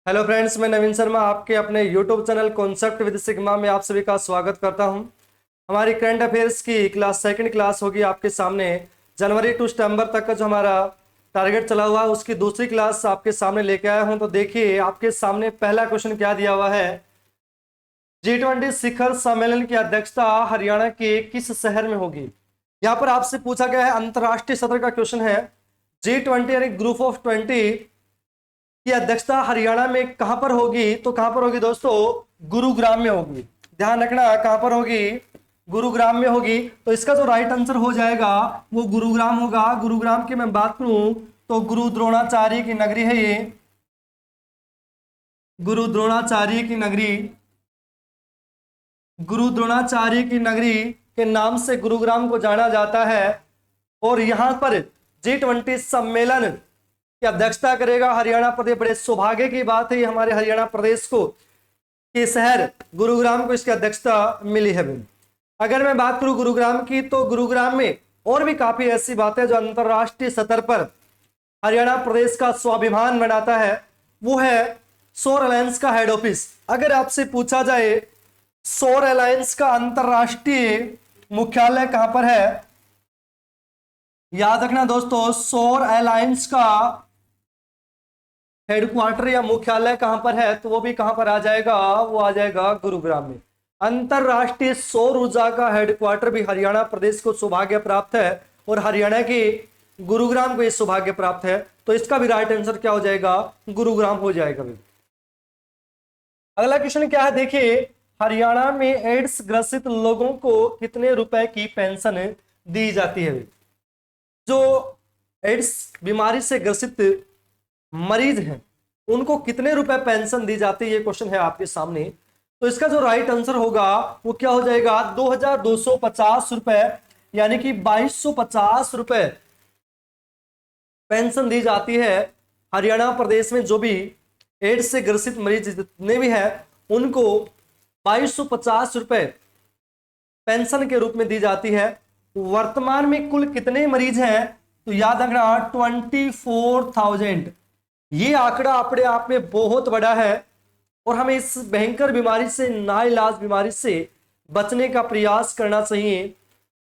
Hello friends, मैं नवीन शर्मा आपके अपने YouTube channel concept with sigma में आप सभी का स्वागत करता हूं। हमारी करंट अफेयर्स की सेकंड क्लास होगी आपके सामने। जनवरी टू सितंबर तक का जो हमारा टारगेट चला हुआ है उसकी दूसरी क्लास आपके सामने लेके आया हूं। तो देखिए आपके सामने पहला क्वेश्चन क्या दिया हुआ है। G20 शिखर सम्मेलन की अध्यक्षता हरियाणा के किस शहर में होगी। यहाँ पर आपसे पूछा गया है, अंतरराष्ट्रीय सत्र का क्वेश्चन है। G20 यानी ग्रुप ऑफ 20 की अध्यक्षता हरियाणा में कहां पर होगी। तो कहां पर होगी दोस्तों, गुरुग्राम में होगी। ध्यान रखना कहां पर होगी, गुरुग्राम में होगी। तो इसका जो राइट आंसर हो जाएगा वो गुरुग्राम होगा। गुरुग्राम की मैं बात करूं तो गुरु द्रोणाचार्य की नगरी है ये, गुरु द्रोणाचार्य की नगरी, गुरु द्रोणाचार्य की नगरी के नाम से गुरुग्राम को जाना जाता है। और यहां पर G20 सम्मेलन की अध्यक्षता करेगा हरियाणा प्रदेश। बड़े सौभाग्य की बात है ये हमारे हरियाणा प्रदेश को कि शहर गुरुग्राम को इसकी अध्यक्षता मिली है। अगर मैं बात करूं गुरुग्राम की तो गुरुग्राम में और भी काफी ऐसी बातें जो अंतरराष्ट्रीय स्तर पर हरियाणा प्रदेश का स्वाभिमान बनाता है। वो है सौर अलायंस का हेड ऑफिस। अगर आपसे पूछा जाए सौर अलायंस का अंतरराष्ट्रीय मुख्यालय कहां पर है, याद रखना दोस्तों, सौर अलायंस का हेडक्वार्टर या मुख्यालय कहां पर है तो वो भी कहां पर आ जाएगा, वो आ जाएगा गुरुग्राम में। अंतरराष्ट्रीय सौर ऊर्जा का हेडक्वार्टर भी हरियाणा प्रदेश को सौभाग्य प्राप्त है और हरियाणा के गुरुग्राम को यह सौभाग्य प्राप्त है। तो इसका भी राइट आंसर क्या हो जाएगा, गुरुग्राम हो जाएगा। अगला क्वेश्चन क्या है, देखिए हरियाणा में एड्स ग्रसित लोगों को कितने रुपए की पेंशन दी जाती है। जो एड्स बीमारी से ग्रसित मरीज हैं उनको कितने रुपए पेंशन दी जाती है, ये क्वेश्चन है आपके सामने। तो इसका जो राइट आंसर होगा वो क्या हो जाएगा, 2250 रुपए यानी कि 2250 रुपए पेंशन दी जाती है हरियाणा प्रदेश में। जो भी एड्स से ग्रसित मरीज जितने भी हैं उनको 2250 रुपए पेंशन के रूप में दी जाती है। वर्तमान में कुल कितने मरीज हैं, तो याद रखना 24,000। ये आंकड़ा अपने आप में बहुत बड़ा है और हमें इस भयंकर बीमारी से, नाइलाज बीमारी से बचने का प्रयास करना चाहिए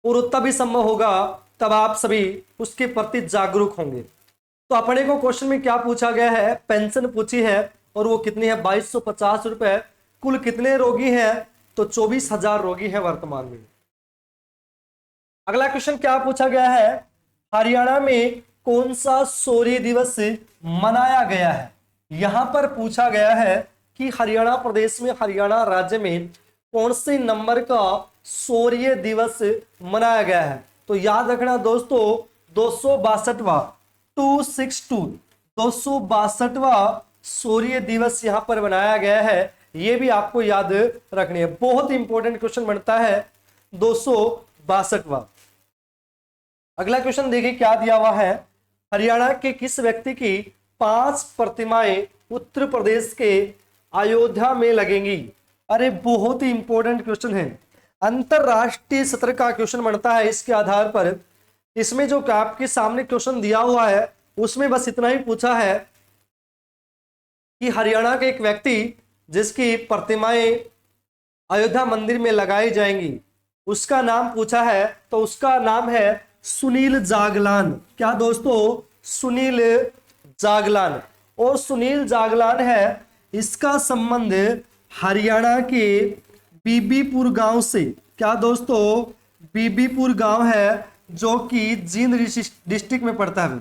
और तभी संभव होगा तब आप सभी उसके प्रति जागरूक होंगे। तो अपने को क्वेश्चन में क्या पूछा गया है, पेंशन पूछी है और वो कितनी है, 2250 रुपए। कुल कितने रोगी हैं, तो 24,000 रोगी हैं वर्तमान में। अगला क्वेश्चन क्या पूछा गया है, हरियाणा में कौन सा सूर्य दिवस मनाया गया है। यहां पर पूछा गया है कि हरियाणा प्रदेश में, हरियाणा राज्य में कौन से नंबर का सूर्य दिवस मनाया गया है। तो याद रखना दोस्तों 262वां 262वां सूर्य दिवस यहां पर मनाया गया है। यह भी आपको याद रखनी है, बहुत इंपॉर्टेंट क्वेश्चन बनता है 262वां। अगला क्वेश्चन देखिए क्या दिया हुआ है, हरियाणा के किस व्यक्ति की 5 प्रतिमाएं उत्तर प्रदेश के अयोध्या में लगेंगी। अरे बहुत ही इंपॉर्टेंट क्वेश्चन है, अंतरराष्ट्रीय सत्र का क्वेश्चन बनता है इसके आधार पर। इसमें जो आपके सामने क्वेश्चन दिया हुआ है उसमें बस इतना ही पूछा है कि हरियाणा के एक व्यक्ति जिसकी प्रतिमाएं अयोध्या मंदिर में लगाई जाएंगी उसका नाम पूछा है। तो उसका नाम है सुनील जागलान। क्या दोस्तों, सुनील जागलान। और सुनील जागलान है, इसका संबंध हरियाणा के बीबीपुर गांव से। क्या दोस्तों, बीबीपुर गांव है जो कि जींद डिस्ट्रिक्ट में पड़ता है।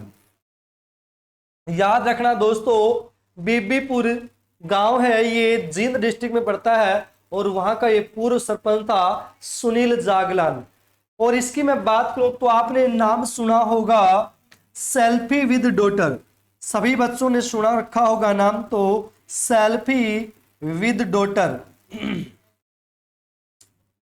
याद रखना दोस्तों बीबीपुर गांव है, ये जींद डिस्ट्रिक्ट में पड़ता है और वहां का ये पूर्व सरपंच था सुनील जागलान। और इसकी मैं बात करूं तो आपने नाम सुना होगा सेल्फी विद डॉटर। सभी बच्चों ने सुना रखा होगा नाम, तो selfie with daughter.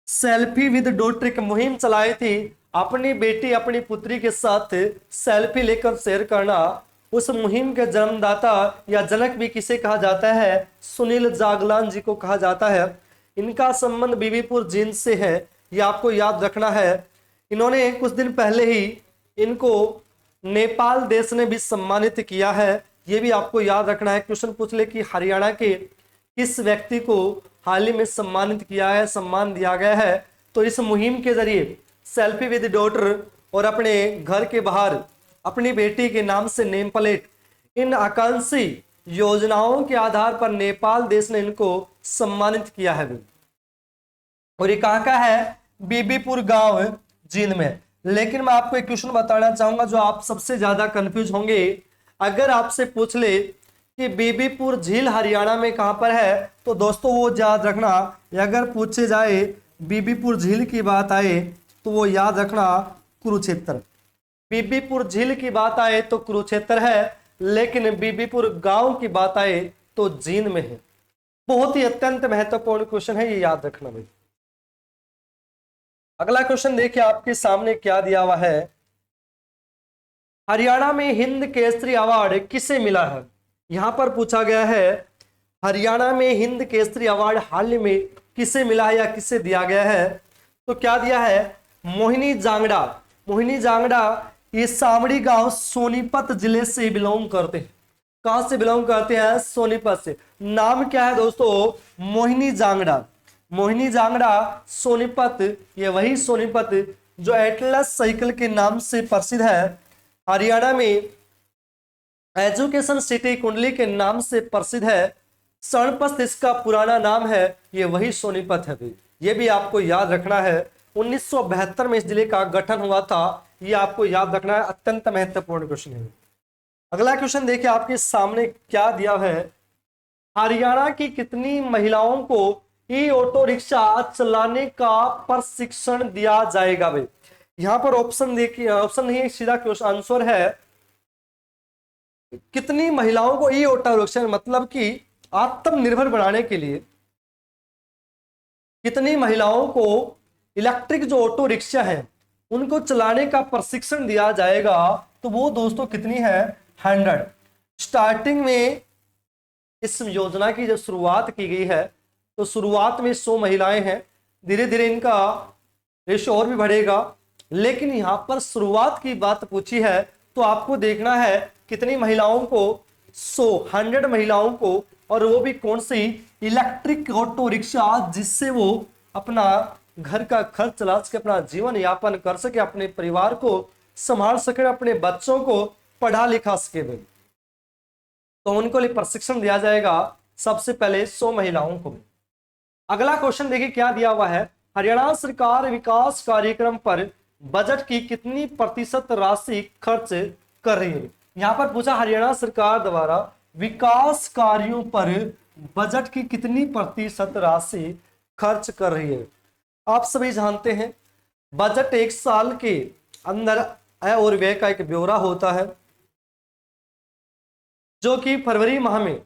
Selfie with daughter एक मुहिम चलाई थी, अपनी बेटी अपनी पुत्री के साथ सेल्फी लेकर शेयर करना। उस मुहिम के जन्मदाता या जनक भी किसे कहा जाता है, सुनील जागलान जी को कहा जाता है। इनका संबंध बीबीपुर जींद से है, यह आपको याद रखना है। इन्होंने कुछ दिन पहले ही इनको नेपाल देश ने भी सम्मानित किया है। ये भी आपको याद रखना है। क्वेश्चन पूछ ले कि हरियाणा के किस व्यक्ति को हाल ही में सम्मानित किया है, सम्मान दिया गया है। तो इस मुहिम के जरिए सेल्फी विद डॉटर और अपने घर के बाहर अपनी बेटी के नाम से नेम प्लेट, इन आकांक्षी योजनाओं के आधार पर नेपाल देश ने इनको सम्मानित किया है। और ये कहाँ का है? बीबीपुर गांव जींद में। लेकिन मैं आपको एक क्वेश्चन बताना चाहूंगा जो आप सबसे ज्यादा कंफ्यूज होंगे। अगर आपसे पूछ ले कि बीबीपुर झील हरियाणा में कहां पर है, तो दोस्तों वो याद रखना, अगर पूछे जाए बीबीपुर झील की बात आए तो वो याद रखना कुरुक्षेत्र। बीबीपुर झील की बात आए तो कुरुक्षेत्र है, लेकिन बीबीपुर गांव की बात आए तो जींद में है। बहुत ही अत्यंत महत्वपूर्ण क्वेश्चन है, ये याद रखना भाई। अगला क्वेश्चन देखिए आपके सामने क्या दिया हुआ है। हरियाणा में हिंद केसरी अवार्ड किसे मिला है? यहां पर पूछा गया है हरियाणा में हिंद केसरी अवार्ड हाल में किसे मिला है या किसे दिया गया है। तो क्या दिया है? मोहिनी जांगड़ा। मोहिनी जांगड़ा ये सामड़ी गांव सोनीपत जिले से बिलोंग करते हैं। कहां से बिलोंग करते हैं? सोनीपत से। नाम क्या है दोस्तों? मोहिनी जांगड़ा। मोहिनी जांगड़ा सोनीपत, ये वही सोनीपत जो एटलस साइकिल के नाम से प्रसिद्ध है। हरियाणा में एजुकेशन सिटी कुंडली के नाम से प्रसिद्ध है। सोनीपत इसका पुराना नाम है, ये वही सोनीपत है भाई। ये भी आपको याद रखना है। 1972 में इस जिले का गठन हुआ था, ये आपको याद रखना है। अत्यंत महत्वपूर्ण क्वेश्चन है। अगला क्वेश्चन देखिए आपके सामने क्या दिया है। हरियाणा की कितनी महिलाओं को ई ऑटो रिक्शा चलाने का प्रशिक्षण दिया जाएगा भाई? यहां पर ऑप्शन देखिए, ऑप्शन नहीं सीधा क्वेश्चन आंसर है। कितनी महिलाओं को ई ऑटो रिक्शा मतलब कि आत्मनिर्भर बनाने के लिए कितनी महिलाओं को इलेक्ट्रिक जो ऑटो रिक्शा है उनको चलाने का प्रशिक्षण दिया जाएगा? तो वो दोस्तों कितनी है? 100। स्टार्टिंग में इस योजना की जब शुरुआत की गई है तो शुरुआत में 100 महिलाएं हैं, धीरे धीरे इनका रेशो और भी बढ़ेगा। लेकिन यहां पर शुरुआत की बात पूछी है तो आपको देखना है कितनी महिलाओं को? 100 महिलाओं को, और वो भी कौन सी? इलेक्ट्रिक ऑटो रिक्शा, जिससे वो अपना घर का खर्च चला सके, अपना जीवन यापन कर सके, अपने परिवार को संभाल सके, अपने बच्चों को पढ़ा लिखा सके। तो उनको लिए प्रशिक्षण दिया जाएगा सबसे पहले 100 महिलाओं को। अगला क्वेश्चन देखिए क्या दिया हुआ है। हरियाणा सरकार विकास कार्यक्रम पर बजट की कितनी प्रतिशत राशि खर्च कर रही है? यहां पर पूछा हरियाणा सरकार द्वारा विकास कार्यों पर बजट की कितनी प्रतिशत राशि खर्च कर रही है। आप सभी जानते हैं बजट एक साल के अंदर आय और व्यय का एक ब्यौरा होता है जो कि फरवरी माह में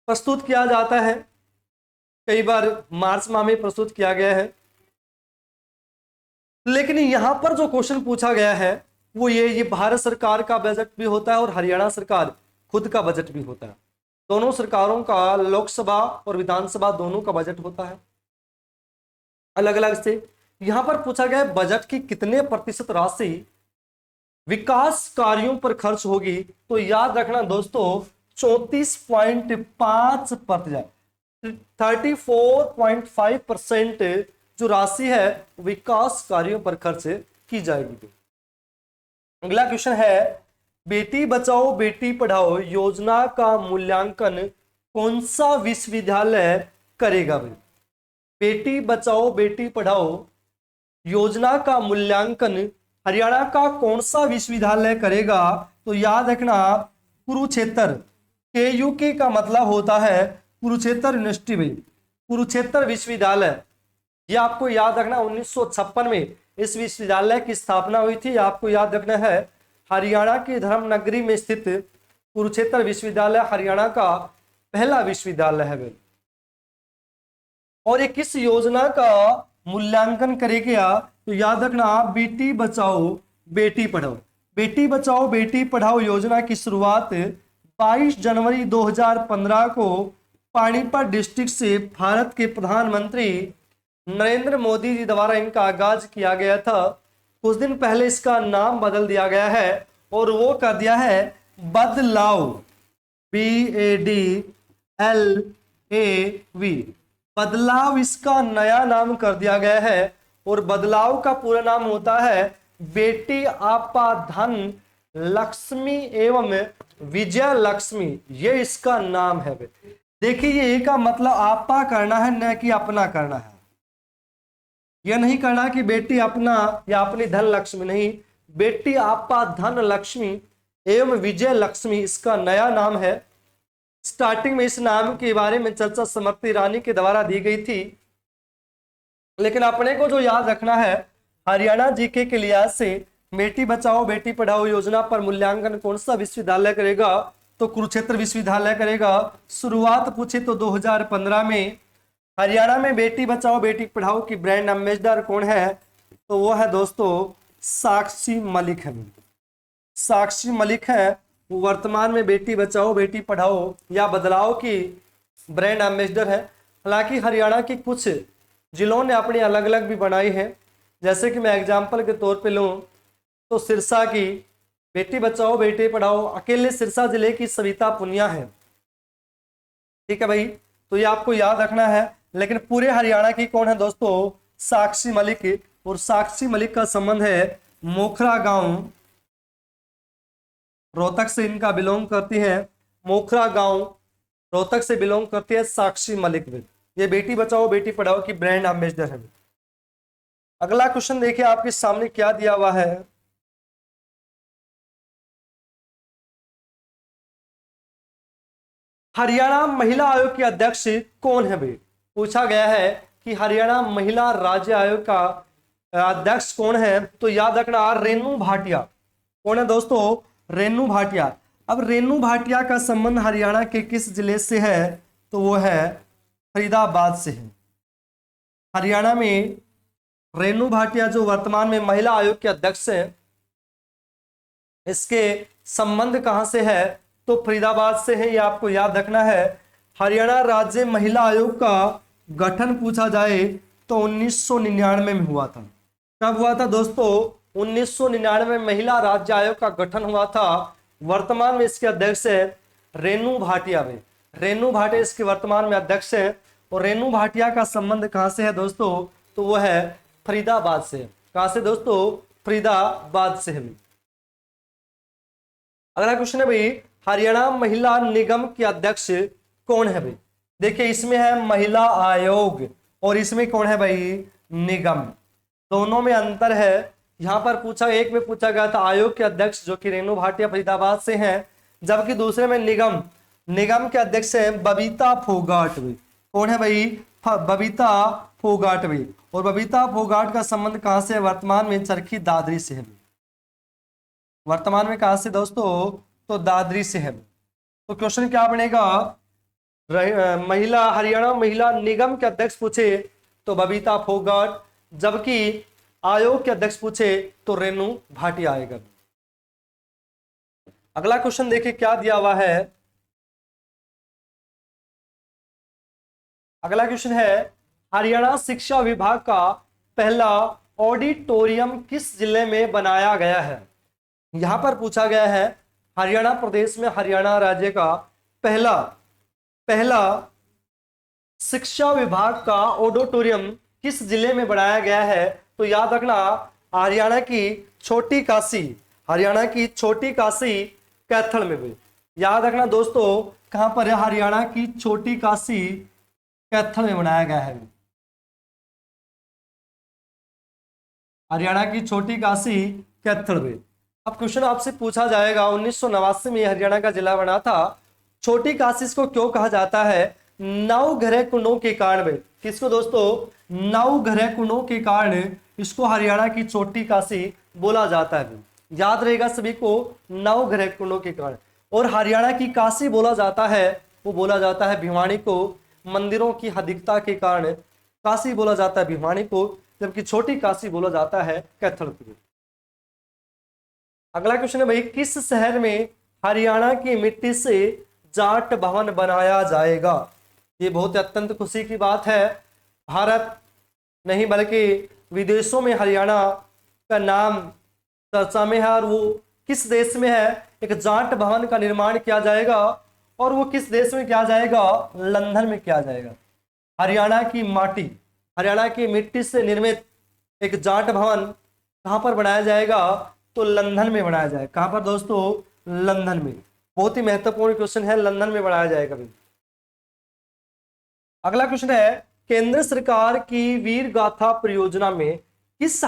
प्रस्तुत किया जाता है, कई बार मार्च माह में प्रस्तुत किया गया है। लेकिन यहां पर जो क्वेश्चन पूछा गया है वो ये भारत सरकार का बजट भी होता है और हरियाणा सरकार खुद का बजट भी होता है। दोनों सरकारों का, लोकसभा और विधानसभा दोनों का बजट होता है अलग अलग से। यहां पर पूछा गया है बजट की कितने प्रतिशत राशि विकास कार्यों पर खर्च होगी। तो याद रखना दोस्तों 34.5%, 34.5% जो राशि है विकास कार्यों पर खर्च की जाएगी। अगला क्वेश्चन है बेटी बचाओ बेटी पढ़ाओ योजना का मूल्यांकन कौन सा विश्वविद्यालय करेगा भाई? बेटी बचाओ बेटी पढ़ाओ योजना का मूल्यांकन हरियाणा का कौन सा विश्वविद्यालय करेगा? तो याद रखना कुरुक्षेत्र। KUK का मतलब होता है कुरुक्षेत्र यूनिवर्सिटी भाई, कुरुक्षेत्र विश्वविद्यालय। यह आपको याद रखना 1956 में इस विश्वविद्यालय की स्थापना हुई थी। आपको याद रखना है हरियाणा की धर्मनगरी में स्थित कुरुक्षेत्र विश्वविद्यालय हरियाणा का पहला विश्वविद्यालय है। और ये किस योजना का मूल्यांकन करेगा? तो याद रखना बेटी बचाओ बेटी पढ़ाओ। बेटी बचाओ बेटी पढ़ाओ योजना की शुरुआत 22 जनवरी 2015 को पानीपत डिस्ट्रिक्ट से भारत के प्रधानमंत्री नरेंद्र मोदी जी द्वारा इनका आगाज किया गया था। कुछ दिन पहले इसका नाम बदल दिया गया है और वो कर दिया है बदलाव, BADLAV, बदलाव इसका नया नाम कर दिया गया है। और बदलाव का पूरा नाम होता है बेटी आपा धन लक्ष्मी एवं विजय लक्ष्मी, ये इसका नाम है। देखिए ये का मतलब आपा करना है, न कि अपना करना है। यह नहीं करना कि बेटी अपना या अपनी धन लक्ष्मी, नहीं, बेटी आपा धन लक्ष्मी एवं विजय लक्ष्मी इसका नया नाम है। स्टार्टिंग में इस नाम के बारे में चर्चा स्मृति ईरानी के द्वारा दी गई थी, लेकिन अपने को जो याद रखना है, हरियाणा जीके के लिहाज से बेटी बचाओ बेटी पढ़ाओ योजना पर मूल्यांकन कौन सा विश्वविद्यालय करेगा, तो कुरुक्षेत्र विश्वविद्यालय करेगा। शुरुआत पूछे तो 2015 में। हरियाणा में बेटी बचाओ बेटी पढ़ाओ की ब्रांड एम्बेसडर कौन है, तो वो है दोस्तों साक्षी मलिक है। साक्षी मलिक है, वो वर्तमान में बेटी बचाओ बेटी पढ़ाओ या बदलाव की ब्रांड एम्बेसडर है। हालांकि हरियाणा की कुछ जिलों ने अपनी अलग अलग भी बनाई है, जैसे कि मैं एग्जाम्पल के तौर पे लूँ तो सिरसा की बेटी बचाओ बेटी पढ़ाओ अकेले सिरसा जिले की सविता पुनिया है। ठीक है भाई, तो ये आपको याद रखना है। लेकिन पूरे हरियाणा की कौन है दोस्तों, साक्षी मलिक। और साक्षी मलिक का संबंध है मोखरा गांव, रोहतक से इनका बिलोंग करती है। मोखरा गांव रोहतक से बिलोंग करती है साक्षी मलिक भी। ये बेटी बचाओ बेटी पढ़ाओ की ब्रांड एम्बेसडर है। अगला क्वेश्चन देखिए आपके सामने क्या दिया हुआ है। हरियाणा महिला आयोग के अध्यक्ष कौन है भाई, पूछा गया है कि हरियाणा महिला राज्य आयोग का अध्यक्ष कौन है, तो याद रखना रेनू भाटिया। कौन है दोस्तों, रेनू भाटिया। अब रेनू भाटिया का संबंध हरियाणा के किस जिले से है, तो वो है फरीदाबाद से है। हरियाणा में रेनू भाटिया जो वर्तमान में महिला आयोग के अध्यक्ष है, इसके संबंध कहां से है, तो फरीदाबाद से है। ये आपको याद रखना है। हरियाणा राज्य महिला आयोग का गठन पूछा जाए तो 1999 में हुआ था। कब हुआ था दोस्तों, 1999 में महिला राज्य आयोग का गठन हुआ था। वर्तमान में इसके अध्यक्ष है रेनू भाटिया में। रेनू भाटिया इसके वर्तमान में अध्यक्ष है। और रेनू भाटिया का संबंध कहां से है दोस्तों, तो वो है फरीदाबाद से। कहां से दोस्तों, फरीदाबाद से है। अगला क्वेश्चन है भाई, हरियाणा महिला निगम के अध्यक्ष कौन है भाई। देखिए इसमें है महिला आयोग और इसमें कौन है भाई, निगम। दोनों में अंतर है। यहां पर पूछा, एक में पूछा गया था आयोग के अध्यक्ष जो कि रेनू भाटिया फरीदाबाद से हैं, जबकि दूसरे में निगम। निगम के अध्यक्ष है बबीता फोगाट भाई। कौन है भाई, बबीता फोगाट भाई। और बबीता फोगाट का संबंध कहां से है, वर्तमान में चरखी दादरी से है। वर्तमान में कहां से दोस्तों, तो दादरी से है। तो क्वेश्चन क्या बनेगा, महिला हरियाणा महिला निगम के अध्यक्ष पूछे तो बबीता फोगाट, जबकि आयोग के अध्यक्ष पूछे तो रेनू भाटिया आएगा। अगला क्वेश्चन देखिए क्या दिया हुआ है। अगला क्वेश्चन है, हरियाणा शिक्षा विभाग का पहला ऑडिटोरियम किस जिले में बनाया गया है। यहां पर पूछा गया है हरियाणा प्रदेश में हरियाणा राज्य का पहला शिक्षा विभाग का ऑडिटोरियम किस जिले में बनाया गया है, तो याद रखना हरियाणा की छोटी काशी, हरियाणा की छोटी काशी कैथल में भी। याद रखना दोस्तों कहां पर है, हरियाणा की छोटी काशी कैथल में बनाया गया है। हरियाणा की छोटी काशी कैथल में। अब क्वेश्चन आपसे पूछा जाएगा 1989 में हरियाणा का जिला बना था। छोटी काशी को क्यों कहा जाता है, नवग्रह कुंडों के कारण। किसको दोस्तों, नवग्रह कुंडों के कारण इसको हरियाणा की छोटी काशी बोला जाता है। याद रहेगा सभी को, नवग्रह कुंडों के कारण। और हरियाणा की काशी बोला जाता है, वो बोला जाता है भिवानी को, मंदिरों की अधिकता के कारण काशी बोला जाता है भिवानी को, जबकि छोटी काशी बोला जाता है कैथल को। अगला क्वेश्चन है भाई, किस शहर में हरियाणा की मिट्टी से जाट भवन बनाया जाएगा। ये बहुत अत्यंत खुशी की बात है। भारत नहीं बल्कि विदेशों में हरियाणा का नाम चर्चा में है और वो किस देश में है? एक जाट भवन का निर्माण किया जाएगा और वो किस देश में किया जाएगा? लंदन में किया जाएगा। हरियाणा की माटी, हरियाणा की मिट्टी से निर्मित एक जाट भवन कहां पर बनाया जाएगा? तो लंदन में बनाया जाएगा। कहां पर दोस्तों? लंदन में। बहुत ही महत्वपूर्ण क्वेश्चन है, लंदन में बनाया जाएगा भी। अगला क्वेश्चन है, केंद्र सरकार की वीर गाथा परियोजना में किस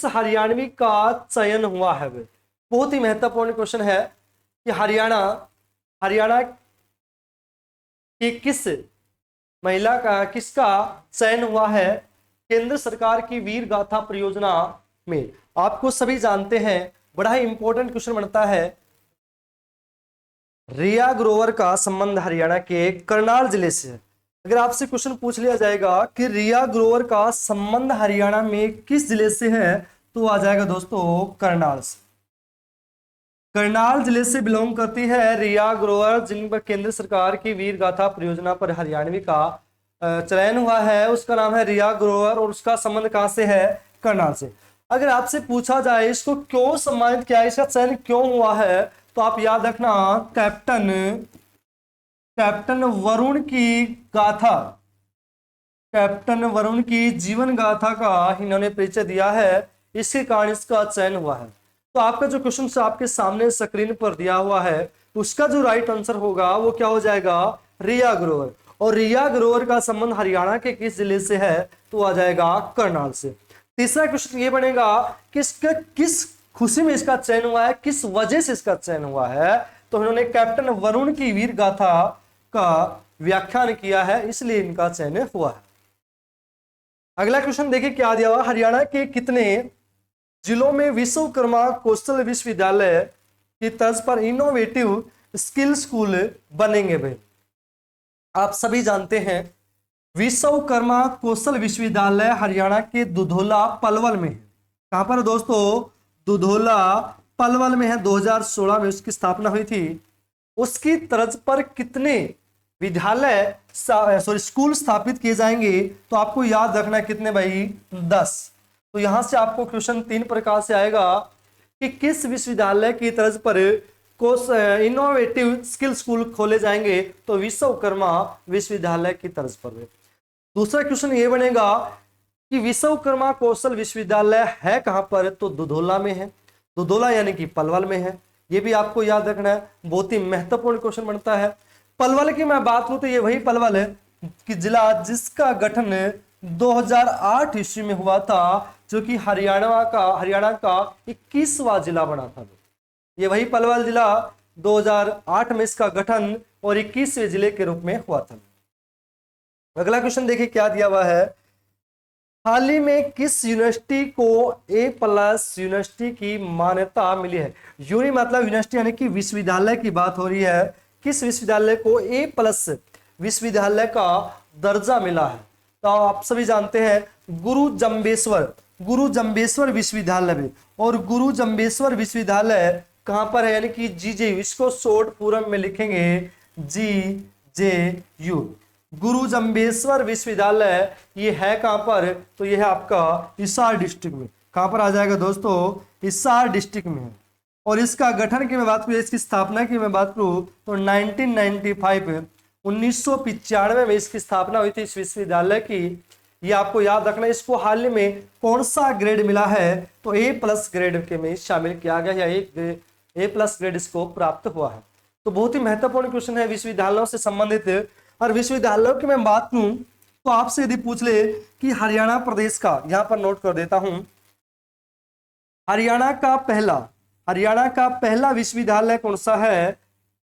हरियाणवी का चयन हुआ है? बहुत ही महत्वपूर्ण क्वेश्चन है कि हरियाणा की किस महिला का, किसका चयन हुआ है केंद्र सरकार की वीर गाथा परियोजना में? आपको सभी जानते हैं, बड़ा ही इंपॉर्टेंट क्वेश्चन बनता है। रिया ग्रोवर का संबंध हरियाणा के करनाल जिले से है। अगर आपसे क्वेश्चन पूछ लिया जाएगा कि रिया ग्रोवर का संबंध हरियाणा में किस जिले से है, तो आ जाएगा दोस्तों करनाल से। करनाल जिले से बिलोंग करती है रिया ग्रोवर, जिन पर केंद्र सरकार की वीर गाथा परियोजना पर हरियाणवी का चयन हुआ है। उसका नाम है रिया ग्रोवर और उसका संबंध कहां से है? करनाल से। अगर आपसे पूछा जाए इसको क्यों सम्मानित किया, इसका चयन क्यों हुआ है, तो आप याद रखना कैप्टन वरुण की गाथा, कैप्टन वरुण की जीवन गाथा का इन्होंने परिचय दिया है, इसके कारण इसका चयन हुआ है। तो आपका जो क्वेश्चन आपके सामने स्क्रीन पर दिया हुआ है, उसका जो राइट आंसर होगा वो क्या हो जाएगा? रिया ग्रोवर। और रिया ग्रोवर का संबंध हरियाणा के किस जिले से है? तो आ जाएगा करनाल से। तीसरा क्वेश्चन ये बनेगा कि किस खुशी में इसका चयन हुआ है, किस वजह से इसका चयन हुआ है? तो इन्होंने कैप्टन वरुण की वीर गाथा का व्याख्यान किया है, इसलिए इनका चयन हुआ है। अगला क्वेश्चन देखिए क्या दिया हुआ, हरियाणा के कितने जिलों में विश्वकर्मा कौशल विश्वविद्यालय की तर्ज पर इनोवेटिव स्किल स्कूल बनेंगे? भाई आप सभी जानते हैं विश्वकर्मा कौशल विश्वविद्यालय हरियाणा के दुधौला पलवल में है। कहां पर दोस्तों? दुधौला पलवल में है। 2016 में उसकी स्थापना हुई थी। उसकी तर्ज पर कितने स्कूल स्थापित किए जाएंगे? तो आपको याद रखना कितने भाई? 10। तो यहां से आपको क्वेश्चन 3 प्रकार से आएगा कि किस विश्वविद्यालय की तर्ज पर इनोवेटिव स्किल स्कूल खोले जाएंगे? तो विश्वकर्मा विश्वविद्यालय की तर्ज पर। दूसरा क्वेश्चन ये बनेगा कि विश्वकर्मा कौशल विश्वविद्यालय है कहां पर? तो दुधौला में है। दुधौला यानी कि पलवल में है, ये भी आपको याद रखना है। बहुत ही महत्वपूर्ण क्वेश्चन बनता है। पलवल की मैं बात करूं तो ये वही पलवल है कि जिला जिसका गठन 2008 ईस्वी में हुआ था, जो कि हरियाणा का 21वां जिला बना था। ये वही पलवल जिला 2008 में इसका गठन और 21वें जिले के रूप में हुआ था। अगला क्वेश्चन देखिए क्या दिया हुआ है, हाल ही में किस यूनिवर्सिटी को A+ यूनिवर्सिटी की मान्यता मिली है? यूनि मतलब यूनिवर्सिटी यानी कि विश्वविद्यालय की बात हो रही है। किस विश्वविद्यालय को A+ विश्वविद्यालय का दर्जा मिला है? तो आप सभी जानते हैं गुरु जम्बेश्वर विश्वविद्यालय में। और गुरु जम्बेश्वर विश्वविद्यालय कहां पर है? यानी कि GJU, इसको शॉर्ट फॉर्म में लिखेंगे GJU। गुरु जम्बेश्वर विश्वविद्यालय ये है कहां पर? तो ये है आपका हिसार डिस्ट्रिक्ट में। कहां पर आ जाएगा दोस्तों? हिसार डिस्ट्रिक्ट में है। और इसका गठन की मैं बात करूं, इसकी स्थापना की मैं बात करूं तो 1995 में इसकी स्थापना हुई थी इस विश्वविद्यालय की। ये आपको याद रखना। इसको हाल ही में कौन सा ग्रेड मिला है? तो A+ ग्रेड के में शामिल किया गया, या A+ ग्रेड इसको प्राप्त हुआ है। तो बहुत ही महत्वपूर्ण क्वेश्चन है विश्वविद्यालयों से संबंधित। और विश्वविद्यालयों की मैं बात करूं तो आपसे यदि पूछ ले कि हरियाणा प्रदेश का, यहां पर नोट कर देता हूं, हरियाणा का पहला विश्वविद्यालय कौन सा है?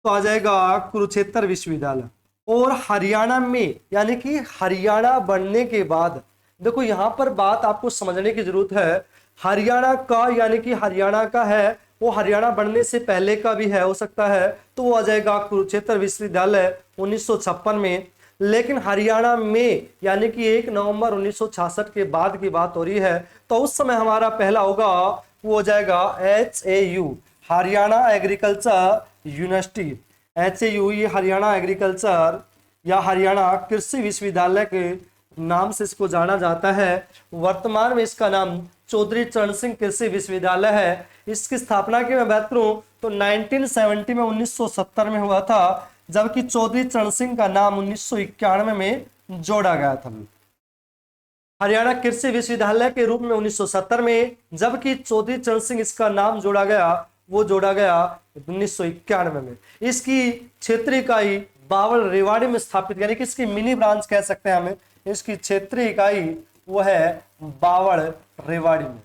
तो आ जाएगा कुरुक्षेत्र विश्वविद्यालय। और हरियाणा में यानी कि हरियाणा बनने के बाद, देखो यहां पर बात आपको समझने की जरूरत है। हरियाणा का यानी कि हरियाणा का है, वो हरियाणा बनने से पहले का भी है, हो सकता है, तो वो आ जाएगा कुरुक्षेत्र विश्वविद्यालय 1956 में। लेकिन हरियाणा में यानी कि 1 नवंबर 1966 के बाद की बात हो रही है, तो उस समय हमारा पहला होगा वो हो जाएगा HAU, Haryana agriculture university. HAU ये हरियाणा एग्रीकल्चर या हरियाणा कृषि विश्वविद्यालय के नाम से इसको जाना जाता है। वर्तमान में इसका नाम चौधरी चरण सिंह कृषि विश्वविद्यालय है। इसकी स्थापना की मैं बात करूं तो 1970 में 1970 में हुआ था, जबकि चौधरी चरण सिंह का नाम 1991 में जोड़ा गया था। हरियाणा कृषि विश्वविद्यालय के रूप में 1970 में, जबकि चौधरी चरण सिंह इसका नाम जोड़ा गया, वो जोड़ा गया 1991 में। इसकी क्षेत्रीय इकाई बावल रेवाड़ी में स्थापित, यानी कि इसकी मिनी ब्रांच कह सकते हैं हमें। इसकी क्षेत्रीय इकाई वो है बावल रेवाड़ी में।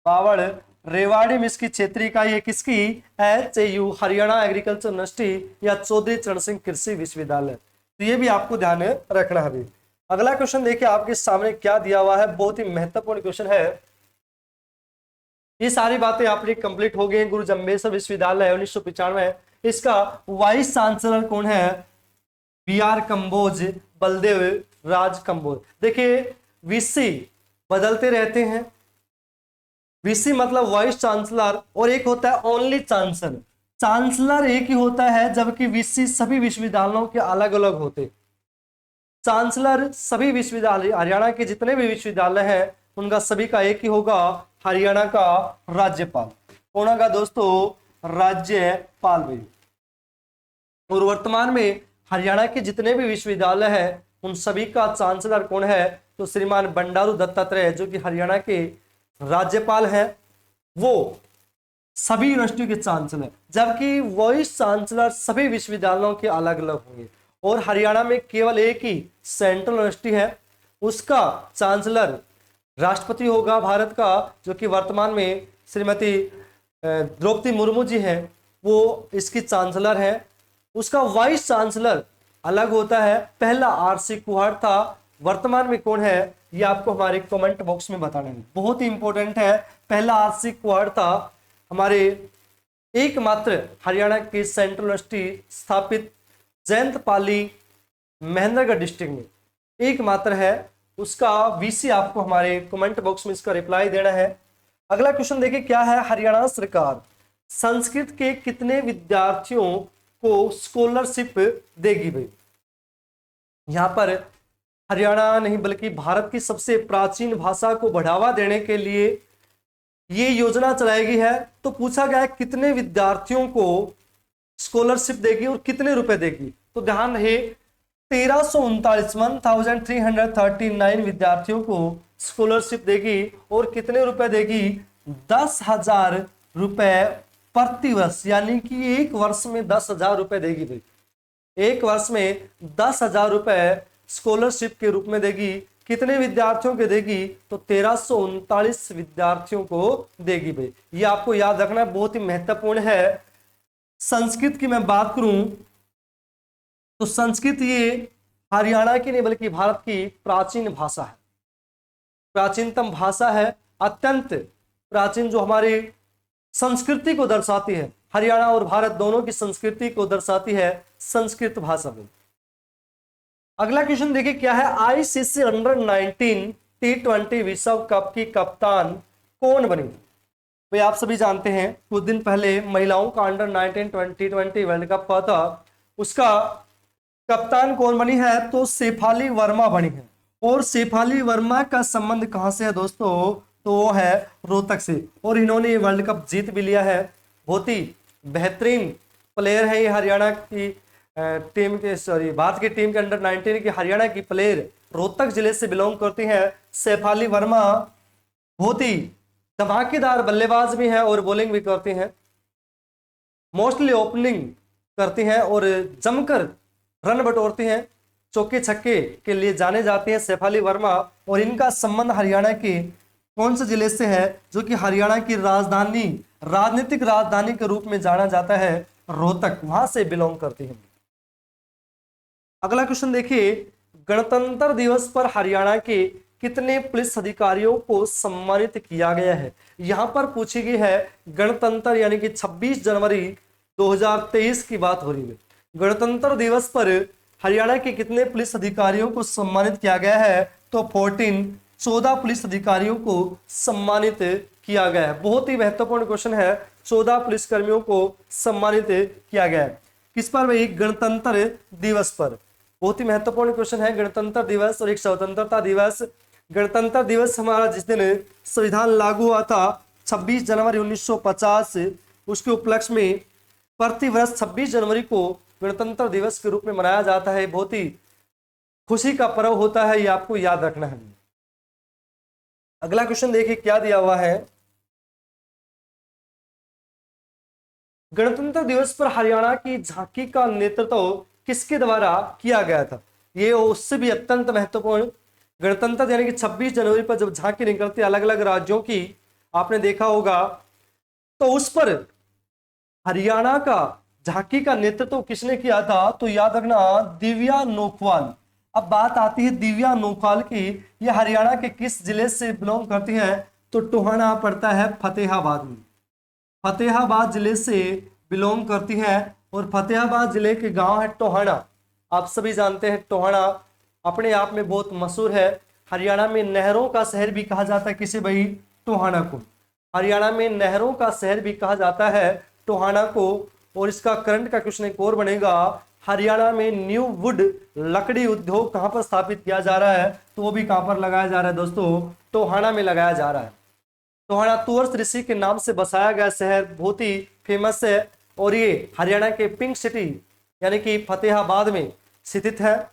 बावल रेवाड़ी में इसकी क्षेत्रीय इकाई है किसकी? HAU, हरियाणा एग्रीकल्चर यूनिवर्सिटी या चौधरी चरण सिंह कृषि विश्वविद्यालय। तो ये भी आपको ध्यान रखना है। अगला क्वेश्चन देखिए आपके सामने क्या दिया हुआ है, बहुत ही महत्वपूर्ण क्वेश्चन है। ये सारी बातें आपकी कंप्लीट हो गई। गुरु जम्बेश्वर विश्वविद्यालय 1995, इसका वाइस चांसलर कौन है? BR कंबोज, बलदेव राज कंबोज। देखिए वीसी बदलते रहते हैं, वीसी मतलब वाइस चांसलर, और एक होता है ओनली चांसलर। चांसलर एक ही होता है, जबकि वीसी सभी विश्वविद्यालयों के अलग अलग होते। चांसलर सभी विश्वविद्यालय, हरियाणा के जितने भी विश्वविद्यालय हैं उनका सभी का एक ही होगा, हरियाणा का राज्यपाल। कौन होगा दोस्तों? राज्यपाल भाई। और वर्तमान में हरियाणा के जितने भी विश्वविद्यालय हैं उन सभी का चांसलर कौन है? तो श्रीमान बंडारू दत्तात्रेय, जो कि हरियाणा के राज्यपाल हैं, वो सभी यूनिवर्सिटियों के चांसलर, जबकि वाइस चांसलर सभी विश्वविद्यालयों के अलग अलग होंगे। और हरियाणा में केवल एक ही सेंट्रल यूनिवर्सिटी है, उसका चांसलर राष्ट्रपति होगा भारत का, जो कि वर्तमान में श्रीमती द्रौपदी मुर्मू जी हैं, वो इसकी चांसलर है। उसका वाइस चांसलर अलग होता है, पहला RC कुहाड़ था, वर्तमान में कौन है ये आपको हमारे कमेंट बॉक्स में बताना है, बहुत ही इंपॉर्टेंट है। पहला RC कुहाड़ था, हमारे एकमात्र हरियाणा की सेंट्रल यूनिवर्सिटी स्थापित जयंतपाली महेंद्रगढ़ डिस्ट्रिक्ट में एकमात्र है। उसका VC आपको हमारे कमेंट बॉक्स में इसका रिप्लाई देना है। अगला क्वेश्चन देखिए क्या है, हरियाणा सरकार संस्कृत के कितने विद्यार्थियों को स्कॉलरशिप देगी भाई? यहां पर हरियाणा नहीं बल्कि भारत की सबसे प्राचीन भाषा को बढ़ावा देने के लिए ये योजना चलाएगी है। तो पूछा गया है कितने विद्यार्थियों को स्कॉलरशिप देगी और कितने रुपए देगी? तो ध्यान रहे 1339 विद्यार्थियों को स्कॉलरशिप देगी और कितने रुपए देगी? 10,000 रुपए प्रति वर्ष, यानी कि एक वर्ष में 10,000 रुपए देगी भाई। एक वर्ष में 10,000 रुपए स्कॉलरशिप के रूप में देगी। कितने विद्यार्थियों के देगी? तो 1339 विद्यार्थियों को देगी भाई। ये आपको याद रखना बहुत ही महत्वपूर्ण है। संस्कृत की मैं बात करूं तो संस्कृत ये हरियाणा की नहीं बल्कि भारत की प्राचीन भाषा है, प्राचीनतम भाषा है, अत्यंत प्राचीन, जो हमारी संस्कृति को दर्शाती है। हरियाणा और भारत दोनों की संस्कृति को दर्शाती है संस्कृत भाषा में। अगला क्वेश्चन देखिए क्या है, ICC अंडर-19 T20 विश्व कप की कप्तान कौन बनी? भाई आप सभी जानते हैं कुछ दिन पहले महिलाओं का अंडर-19 T20 वर्ल्ड कप हुआ था, उसका कप्तान कौन बनी है? तो शेफाली वर्मा बनी है। और शेफाली वर्मा का संबंध कहां से है दोस्तों? तो वो है रोहतक से, और इन्होंने ये वर्ल्ड कप जीत भी लिया है। बहुत ही बेहतरीन प्लेयर है ये हरियाणा की टीम के, सॉरी भारत की टीम के अंडर-19 की हरियाणा की प्लेयर रोहतक जिले से बिलोंग करती हैं। शेफाली वर्मा बहुत ही धमाकेदार बल्लेबाज भी हैं और बॉलिंग भी करती हैं, मोस्टली ओपनिंग करती हैं और जमकर रन बटोरती हैं, चौके छक्के के लिए जाने जाती हैं शेफाली वर्मा। और इनका संबंध हरियाणा के कौन से जिले से है? जो कि हरियाणा की राजधानी, राजनीतिक राजधानी के रूप में जाना जाता है रोहतक, वहां से बिलोंग करती है। अगला क्वेश्चन देखिए, गणतंत्र दिवस पर हरियाणा के कितने पुलिस अधिकारियों को सम्मानित किया गया है? यहां पर पूछी गई है गणतंत्र यानी कि 26 जनवरी 2023 की बात हो रही है। गणतंत्र दिवस पर हरियाणा के कितने पुलिस अधिकारियों को सम्मानित किया गया है? तो 14 पुलिस अधिकारियों को सम्मानित किया गया है। बहुत ही महत्वपूर्ण क्वेश्चन है, 14 पुलिस कर्मियों को सम्मानित किया गया है। किस पर भाई? गणतंत्र दिवस पर। बहुत ही महत्वपूर्ण क्वेश्चन है, गणतंत्र दिवस और एक स्वतंत्रता दिवस गणतंत्र दिवस हमारा जिस दिन संविधान लागू हुआ था 26 जनवरी 1950, उसके उपलक्ष्य में प्रति वर्ष 26 जनवरी को गणतंत्र दिवस के रूप में मनाया जाता है। बहुत ही खुशी का पर्व होता है, ये आपको याद रखना है। अगला क्वेश्चन देखिए क्या दिया हुआ है। गणतंत्र दिवस पर हरियाणा की झांकी का नेतृत्व किसके द्वारा किया गया था? ये उससे भी अत्यंत महत्वपूर्ण, गणतंत्र यानी कि 26 जनवरी पर जब झांकी निकलती है अलग अलग राज्यों की, आपने देखा होगा, तो उस पर हरियाणा का झांकी का नेतृत्व किसने किया था? तो याद रखना दिव्या नोकवाल। अब बात आती है दिव्या नोकवाल की, ये हरियाणा के किस जिले से बिलोंग करती है? तो टोहाना पड़ता है फतेहाबाद में, फतेहाबाद जिले से बिलोंग करती है। और फतेहाबाद जिले के गांव है टोहाना। आप सभी जानते हैं टोहाना अपने आप में बहुत मशहूर है। हरियाणा में नहरों का शहर भी कहा जाता है किसे भाई? टोहाना को। हरियाणा में नहरों का शहर भी कहा जाता है टोहाना को। और इसका करंट का क्वेश्चन एक और बनेगा, हरियाणा में न्यू वुड लकड़ी उद्योग कहां पर स्थापित किया जा रहा है? तो वो भी कहां पर लगाया जा रहा है दोस्तों? टोहाना में लगाया जा रहा है। टोहाना तुर्स ऋषि के नाम से बसाया गया शहर बहुत ही फेमस है और ये हरियाणा के पिंक सिटी यानी कि फतेहाबाद में स्थित है।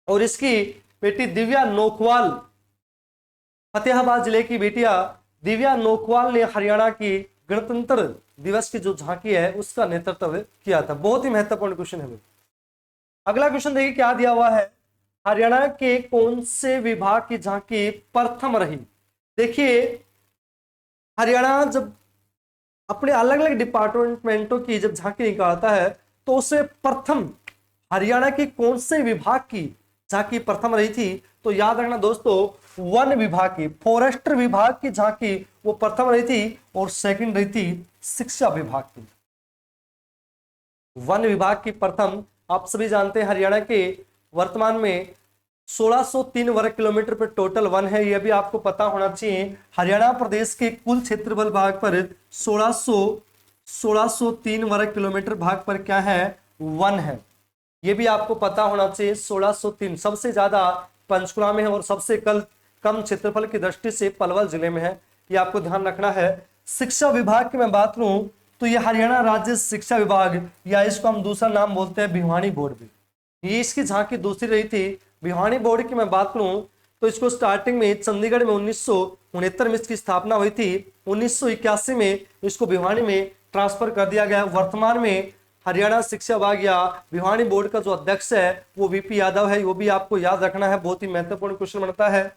और इसकी बेटी दिव्या नोकवाल, फतेहाबाद जिले की बेटिया दिव्या नोकवाल ने हरियाणा की गणतंत्र दिवस की जो झांकी है उसका नेतृत्व किया था। बहुत ही महत्वपूर्ण क्वेश्चन है। अगला क्वेश्चन देखिए क्या दिया हुआ है, हरियाणा के कौन से विभाग की झांकी प्रथम रही? देखिए हरियाणा जब अपने अलग अलग डिपार्टमेंटों की जब झांकी निकालता है तो उससे प्रथम हरियाणा की कौन से विभाग की झांकी प्रथम रही थी? तो याद रखना दोस्तों, वन विभाग की, फॉरेस्टर विभाग की झांकी वो प्रथम रही थी और सेकंड रही थी शिक्षा विभाग की। वन विभाग की प्रथम, आप सभी जानते हैं हरियाणा के वर्तमान में 1603 वर्ग किलोमीटर पर टोटल वन है, यह भी आपको पता होना चाहिए। हरियाणा प्रदेश के कुल क्षेत्रफल भाग पर 1603 वर्ग किलोमीटर भाग पर क्या है? वन है। यह भी आपको पता होना चाहिए। 1603 सबसे ज्यादा पंचकुला में है और सबसे कम क्षेत्रफल की दृष्टि से पलवल जिले में है, यह आपको ध्यान रखना है। शिक्षा विभाग की मैं बात करूं तो यह हरियाणा राज्य शिक्षा विभाग या इसको हम दूसरा नाम बोलते हैं भिवानी बोर्ड भी, ये इसकी झांकी दूसरी रही थी। भिवानी बोर्ड की मैं बात करूं तो इसको स्टार्टिंग में चंडीगढ़ में 1969 में इसकी स्थापना हुई थी। 1981 में इसको भिवानी में ट्रांसफर कर दिया गया। वर्तमान में हरियाणा शिक्षा विभाग या भिवानी बोर्ड का जो अध्यक्ष है वो वीपी यादव है, वो भी आपको याद रखना है, बहुत ही महत्वपूर्ण क्वेश्चन बनता है।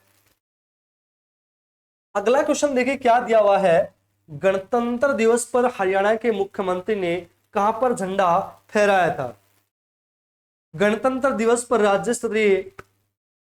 अगला क्वेश्चन देखिए क्या दिया हुआ है, गणतंत्र दिवस पर हरियाणा के मुख्यमंत्री ने कहां पर झंडा फहराया था? गणतंत्र दिवस पर राज्य स्तरीय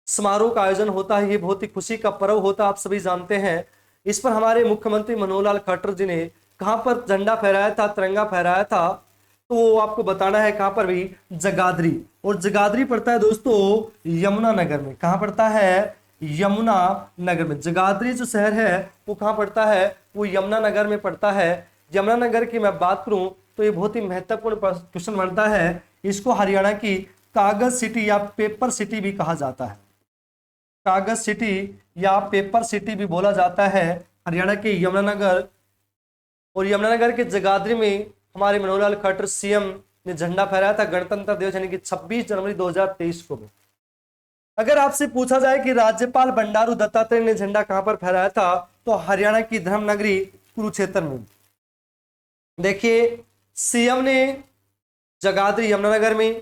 समारोह का आयोजन होता है, ये बहुत ही खुशी का पर्व होता है, आप सभी जानते हैं। इस पर हमारे मुख्यमंत्री मनोहर लाल खट्टर जी ने कहां पर झंडा फहराया था, तिरंगा फहराया था? तो वो आपको बताना है कहां पर भी, जगाधरी। और जगाधरी पड़ता है दोस्तों यमुनानगर में। कहां पड़ता है? यमुनानगर में। जगाधरी जो शहर है वो कहां पड़ता है? वो यमुनानगर में पड़ता है। यमुनानगर की मैं बात करूं तो ये बहुत ही महत्वपूर्ण क्वेश्चन बनता है। इसको हरियाणा की कागज सिटी या पेपर सिटी भी कहा जाता है। कागज सिटी या पेपर सिटी भी बोला जाता है हरियाणा के यमुनानगर। और यमुनानगर के जगाधरी में हमारे मनोहर लाल खट्टर सीएम ने झंडा फहराया था गणतंत्र दिवस यानी कि 26 जनवरी 2023 को। अगर आपसे पूछा जाए कि राज्यपाल बंडारू दत्तात्रेय ने झंडा कहां पर फहराया था तो हरियाणा की धर्मनगरी कुरुक्षेत्र में। देखिए सीएम ने जगाधरी यमुनानगर में,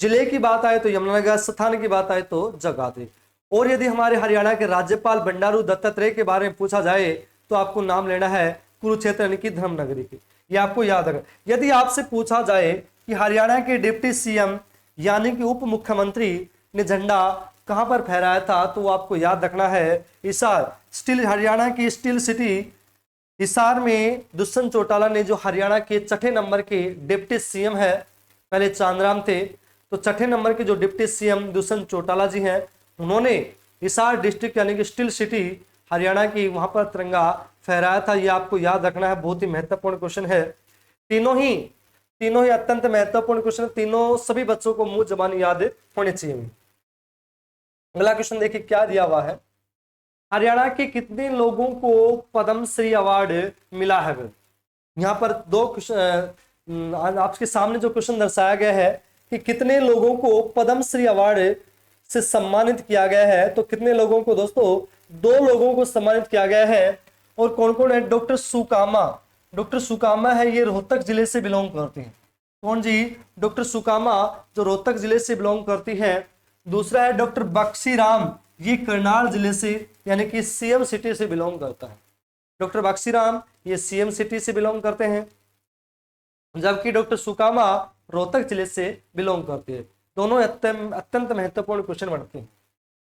जिले की बात आए तो यमुनानगर, स्थान की बात आए तो जगाधरी। और यदि हमारे हरियाणा के राज्यपाल बंडारू दत्तात्रेय के बारे में पूछा जाए तो आपको नाम लेना है कुरुक्षेत्र यानी कि धर्मनगरी की, ये आपको याद रखना। यदि आपसे पूछा जाए कि हरियाणा के डिप्टी सीएम यानी कि उप मुख्यमंत्री ने झंडा कहां पर फहराया था तो आपको याद रखना है हिसार। स्टील, हरियाणा की स्टील सिटी हिसार में दुष्यंत चौटाला ने, जो हरियाणा के छठे नंबर के डिप्टी सीएम है, पहले चांदराम थे, तो छठे नंबर के जो डिप्टी सीएम दुष्यंत चौटाला जी हैं, उन्होंने हिसार डिस्ट्रिक्ट यानी कि स्टील सिटी हरियाणा की, वहां पर तिरंगा फहराया था। ये आपको याद रखना है, बहुत ही महत्वपूर्ण क्वेश्चन है। तीनों ही अत्यंत महत्वपूर्ण क्वेश्चन, तीनों सभी बच्चों को मुंह जबानी याद होने चाहिए। अगला क्वेश्चन देखिए क्या दिया हुआ है, हरियाणा के कितने लोगों को पद्मश्री अवार्ड मिला है? यहाँ पर आपके सामने जो क्वेश्चन दर्शाया गया है कि कितने लोगों को पद्मश्री अवार्ड से सम्मानित किया गया है, तो कितने लोगों को दोस्तों? 2 लोगों को सम्मानित किया गया है। और कौन कौन है? डॉक्टर सुकामा, डॉक्टर सुकामा है, ये रोहतक जिले से बिलोंग करती हैं। कौन जी? डॉक्टर सुकामा, जो रोहतक जिले से बिलोंग करती है। दूसरा है डॉक्टर बक्सी राम, ये करनाल जिले से यानी कि सीएम सिटी से बिलोंग करता है। डॉक्टर बक्सी राम ये सीएम सिटी से बिलोंग करते हैं, जबकि डॉक्टर सुकामा रोहतक जिले से बिलोंग करती है। दोनों अत्यंत महत्वपूर्ण क्वेश्चन बनते हैं।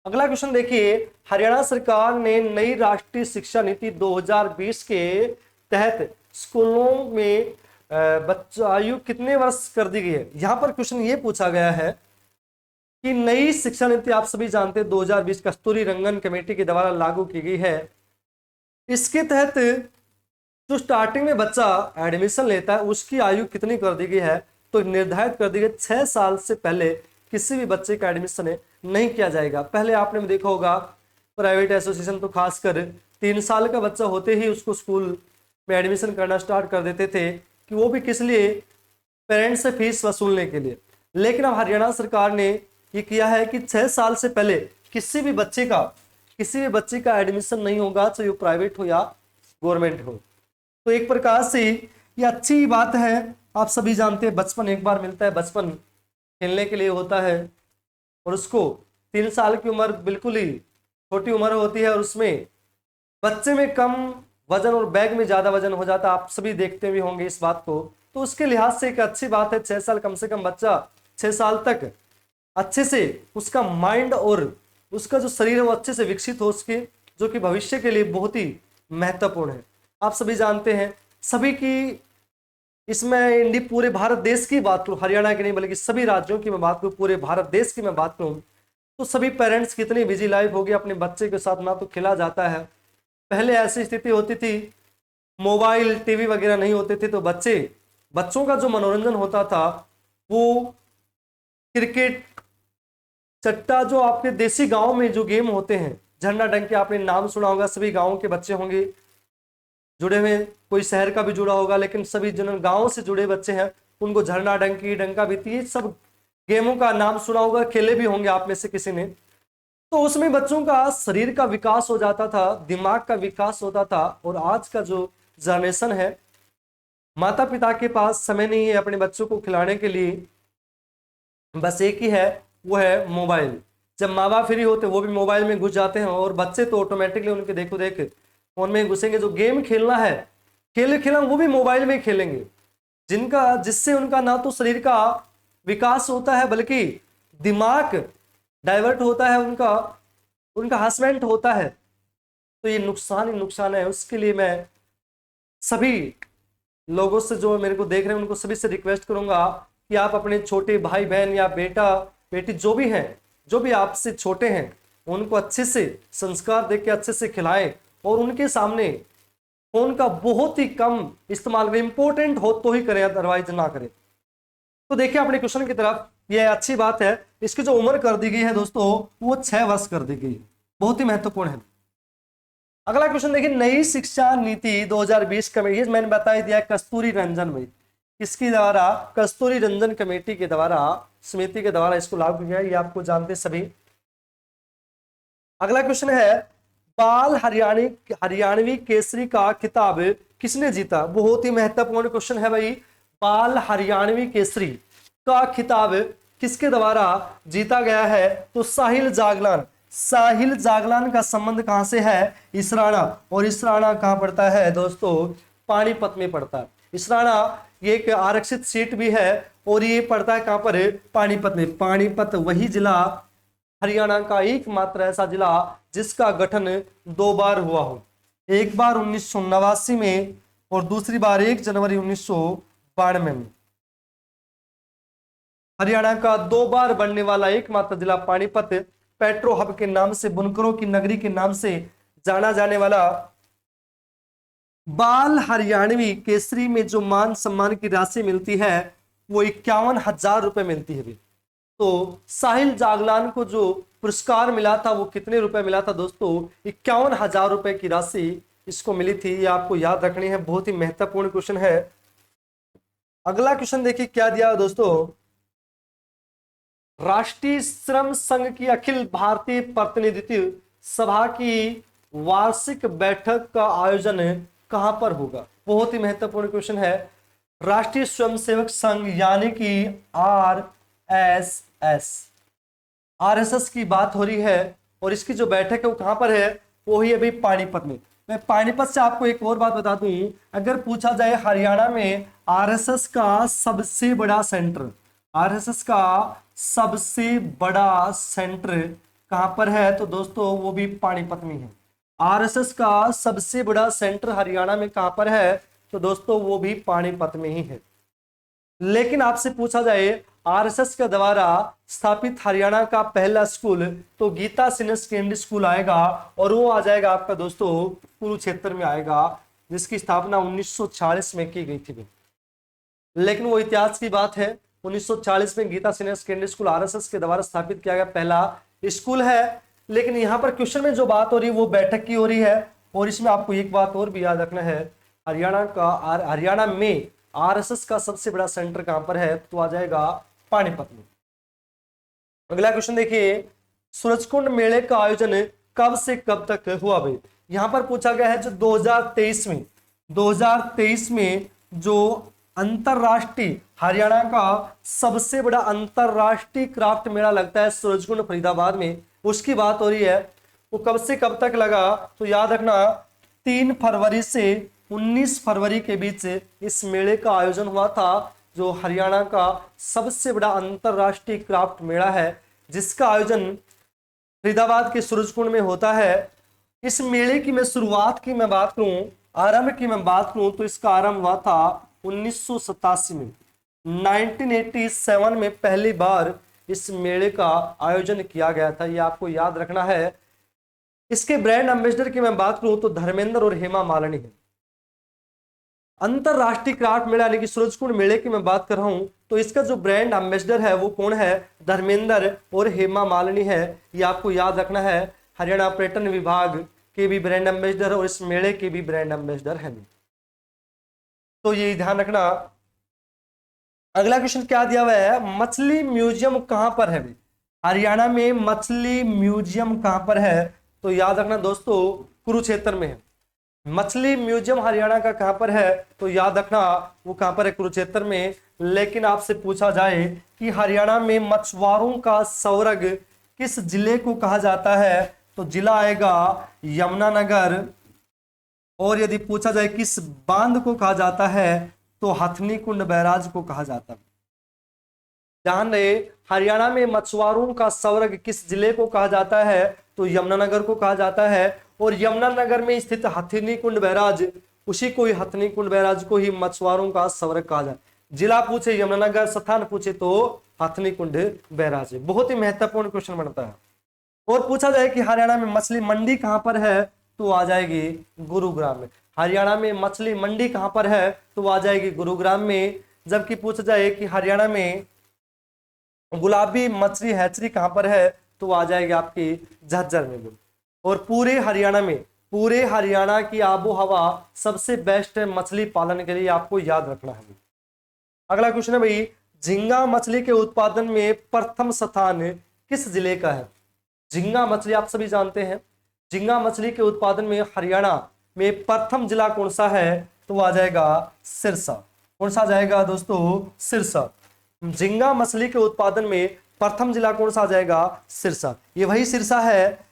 अगला क्वेश्चन देखिए, हरियाणा सरकार ने नई राष्ट्रीय शिक्षा नीति 2020 के तहत स्कूलों में बच्चा आयु कितने वर्ष कर दी गई है? यहां पर क्वेश्चन ये पूछा गया है कि नई शिक्षा नीति आप सभी जानते हैं 2020 कस्तूरी रंगन कमेटी के द्वारा लागू की गई है। इसके तहत जो स्टार्टिंग में बच्चा एडमिशन लेता है उसकी आयु कितनी कर दी गई है? तो निर्धारित कर दी गई 6 साल से पहले किसी भी बच्चे का एडमिशन नहीं किया जाएगा। पहले आपने भी देखा होगा प्राइवेट एसोसिएशन तो खासकर 3 साल का बच्चा होते ही उसको स्कूल में एडमिशन करना स्टार्ट कर देते थे, कि वो भी किस लिए? पेरेंट्स से फीस वसूलने के लिए। लेकिन अब हरियाणा सरकार ने ये किया है कि 6 साल से पहले किसी भी बच्चे का एडमिशन नहीं होगा, चाहे वो प्राइवेट हो या गवर्नमेंट हो। तो एक प्रकार से ये अच्छी बात है। आप सभी जानते हैं बचपन एक बार मिलता है, बचपन खेलने के लिए होता है, और उसको 3 साल की उम्र बिल्कुल ही छोटी उम्र होती है, और उसमें बच्चे में कम वजन और बैग में ज्यादा वजन हो जाता है। आप सभी देखते भी होंगे इस बात को। तो उसके लिहाज से एक अच्छी बात है, 6 साल कम से कम बच्चा 6 साल तक अच्छे से उसका माइंड और उसका जो शरीर है वो अच्छे से विकसित हो उसके, जो कि भविष्य के लिए बहुत ही महत्वपूर्ण है। आप सभी जानते हैं सभी की, इसमें पूरे भारत देश की बात करूं, हरियाणा की नहीं बल्कि सभी राज्यों की मैं बात करूं, पूरे भारत देश की मैं बात करूं, तो सभी पेरेंट्स कितनी बिजी लाइफ होगी, अपने बच्चे के साथ ना तो खेला जाता है। पहले ऐसी स्थिति होती थी, मोबाइल टीवी वगैरह नहीं होते थे, तो बच्चों का जो मनोरंजन होता था वो क्रिकेट, चट्टा, जो आपके देसी गांव में जो गेम होते हैं, झरना डंके, आपने नाम सुना होगा, सभी गांवों के बच्चे होंगे जुड़े हुए, कोई शहर का भी जुड़ा होगा, लेकिन सभी जिन गांव से जुड़े बच्चे हैं उनको झरना डंकी, डंका बीती, ये सब गेमों का नाम सुना होगा, खेले भी होंगे आप में से किसी ने। तो उसमें बच्चों का शरीर का विकास हो जाता था, दिमाग का विकास होता था। और आज का जो जनरेशन है, माता पिता के पास समय नहीं है अपने बच्चों को खिलाने के लिए, बस एक ही है, वो है मोबाइल। जब माँ बाप फ्री होते वो भी मोबाइल में घुस जाते हैं, और बच्चे तो ऑटोमेटिकली उनके देखो देख फोन में घुसेंगे। जो गेम खेलना है, खेलना वो भी मोबाइल में खेलेंगे, जिससे उनका ना तो शरीर का विकास होता है बल्कि दिमाग डाइवर्ट होता है, उनका हरासमेंट होता है। तो ये नुकसान ही नुकसान है। उसके लिए मैं सभी लोगों से, जो मेरे को देख रहे हैं, उनको सभी से रिक्वेस्ट करूंगा कि आप अपने छोटे भाई बहन या बेटा बेटी जो भी हैं, जो भी आपसे छोटे हैं, उनको अच्छे से संस्कार देके अच्छे से खिलाएं, और उनके सामने फोन का बहुत ही कम इस्तेमाल करें। इंपॉर्टेंट हो तो ही करें, अदरवाइज ना करें। तो देखिए अपने क्वेश्चन की तरफ, ये अच्छी बात है। इसकी जो उम्र कर दी गई है दोस्तों, वो 6 वर्ष कर दी गई, बहुत ही महत्वपूर्ण है। अगला क्वेश्चन देखिए, नई शिक्षा नीति 2020 कमेटी, मैंने बता दिया कस्तूरी रंजन में, इसके द्वारा कस्तूरी रंजन कमेटी के द्वारा, समिति के द्वारा इसको लागू किया, ये आपको जानते सभी। अगला क्वेश्चन है, बाल हरियाणवी केसरी का खिताब किसने जीता? बहुत ही महत्वपूर्ण क्वेश्चन है भाई। बाल हरियाणवी केसरी का खिताब किसके द्वारा जीता गया है? तो साहिल जागलान का संबंध कहां से है? इसराना। और इसराना कहां पड़ता है दोस्तों? पानीपत में पड़ता है। इसराना ये एक आरक्षित सीट भी है, और ये पड़ता है कहां पर? पानीपत में। पानीपत वही जिला, हरियाणा का एकमात्र ऐसा जिला जिसका गठन 2 बार हुआ हो, एक बार 1989 में और दूसरी बार 1 जनवरी 1992 में। हरियाणा का 2 बार बनने वाला एकमात्र जिला पानीपत, पेट्रो हब के नाम से, बुनकरों की नगरी के नाम से जाना जाने वाला। बाल हरियाणवी केसरी में जो मान सम्मान की राशि मिलती है वो 51,000 रुपए मिलती है। तो साहिल जागलान को जो पुरस्कार मिला था वो कितने रुपए मिला था दोस्तों? 51,000 रुपए की राशि इसको मिली थी। ये आपको याद रखनी है, बहुत ही महत्वपूर्ण क्वेश्चन है। अगला क्वेश्चन देखिए क्या दिया दोस्तों। राष्ट्रीय श्रम संघ की अखिल भारतीय प्रतिनिधित्व सभा की वार्षिक बैठक का आयोजन कहां पर होगा? बहुत ही महत्वपूर्ण क्वेश्चन है। राष्ट्रीय स्वयंसेवक संघ यानी कि आरएसएस की बात हो रही है और इसकी जो बैठक है वो कहां पर है? वो ही अभी पानीपत में। मैं पानीपत से आपको एक और बात बता दूं, अगर पूछा जाए हरियाणा में आरएसएस का सबसे बड़ा सेंटर, आरएसएस का सबसे बड़ा सेंटर कहां पर है? तो दोस्तों वो भी पानीपत में है। आरएसएस का सबसे बड़ा सेंटर हरियाणा में कहां पर है? तो दोस्तों वो भी पानीपत में ही है। लेकिन आपसे पूछा जाए आरएसएस के द्वारा स्थापित हरियाणा का पहला स्कूल, तो गीता सीनियर सेकेंडरी स्कूल आएगा और वो आ जाएगा आपका दोस्तों कुरुक्षेत्र में आएगा, जिसकी स्थापना 1946 में की गई थी। लेकिन वो इतिहास की बात है। 1940 में Gita senior secondary school RSS के द्वारा स्थापित किया गया पहला स्कूल है। लेकिन यहाँ पर क्वेश्चन में जो बात हो रही है वो बैठक की हो रही है। और इसमें आपको एक बात और भी याद रखना है, हरियाणा में आरएसएस का सबसे बड़ा सेंटर कहां पर है? तो आ जाएगा पानीपत में। अगला क्वेश्चन देखिए, सूरजकुंड मेले का आयोजन कब से कब तक हुआ भाई? यहां पर पूछा गया है जो 2023 में जो अंतरराष्ट्रीय हरियाणा का सबसे बड़ा अंतरराष्ट्रीय क्राफ्ट मेला लगता है सूरजकुंड फरीदाबाद में, उसकी बात हो रही है। वो कब से कब तक लगा? तो याद रखना 3 फरवरी से 19 फरवरी के बीच इस मेले का आयोजन हुआ था, जो हरियाणा का सबसे बड़ा अंतरराष्ट्रीय क्राफ्ट मेला है, जिसका आयोजन फरीदाबाद के सूरजकुंड में होता है। इस मेले की मैं शुरुआत की मैं बात करूं, आरंभ की मैं बात करूं, तो इसका आरंभ हुआ था 1987 में। 1987 में पहली बार इस मेले का आयोजन किया गया था, ये आपको याद रखना है। इसके ब्रांड एम्बेसडर की मैं बात करूं तो धर्मेंद्र और हेमा मालिनी है। अंतरराष्ट्रीय क्राफ्ट मेला यानी कि सूरजकुंड मेले की मैं बात कर रहा हूं, तो इसका जो ब्रांड एम्बेसडर है वो कौन है? धर्मेंद्र और हेमा मालिनी है। ये आपको याद रखना है। हरियाणा पर्यटन विभाग के भी ब्रांड एम्बेसडर और इस मेले के भी ब्रांड एम्बेसडर है, तो ये ध्यान रखना। अगला क्वेश्चन क्या दिया हुआ है, मछली म्यूजियम कहां पर है? हरियाणा में मछली म्यूजियम कहां पर है? तो याद रखना दोस्तों कुरुक्षेत्र में है। मछली म्यूजियम हरियाणा का कहां पर है? तो याद रखना वो कहां पर है? कुरुक्षेत्र में। लेकिन आपसे पूछा जाए कि हरियाणा में मछुआरों का स्वर्ग किस जिले को कहा जाता है? तो जिला आएगा यमुनानगर। और यदि पूछा जाए किस बांध को कहा जाता है, तो हथनी कुंड बैराज को कहा जाता है। ध्यान रहे, हरियाणा में मछुआरों का स्वर्ग किस जिले को कहा जाता है? तो यमुनानगर को कहा जाता है। और यमुनानगर में स्थित हथनी कुंड बैराज, उसी को ही हथनी कुंड बैराज को ही मछुआरों का स्वर्ग कहा जाता है। जिला पूछे यमुनानगर, स्थान पूछे तो हथनी कुंड बैराज। बहुत ही महत्वपूर्ण क्वेश्चन बनता है। और पूछा जाए कि हरियाणा में मछली मंडी कहां पर है? तो आ जाएगी गुरुग्राम में। हरियाणा में मछली मंडी कहां पर है? तो आ जाएगी गुरुग्राम में। जबकि पूछा जाए कि हरियाणा में गुलाबी मछली हैचरी कहां पर है? तो आ जाएगी आपकी झज्जर में। और पूरे हरियाणा की आबो हवा सबसे बेस्ट है मछली पालन के लिए, आपको याद रखना है। अगला क्वेश्चन है भाई, झींगा मछली के उत्पादन में प्रथम स्थान किस जिले का है? झींगा मछली आप सभी जानते हैं, झींगा मछली के उत्पादन में हरियाणा में प्रथम जिला कौन सा है? तो आ जाएगा सिरसा। कौन सा जाएगा दोस्तों? सिरसा। झींगा मछली के उत्पादन में प्रथम जिला कौन सा आ जाएगा? सिरसा। ये वही सिरसा है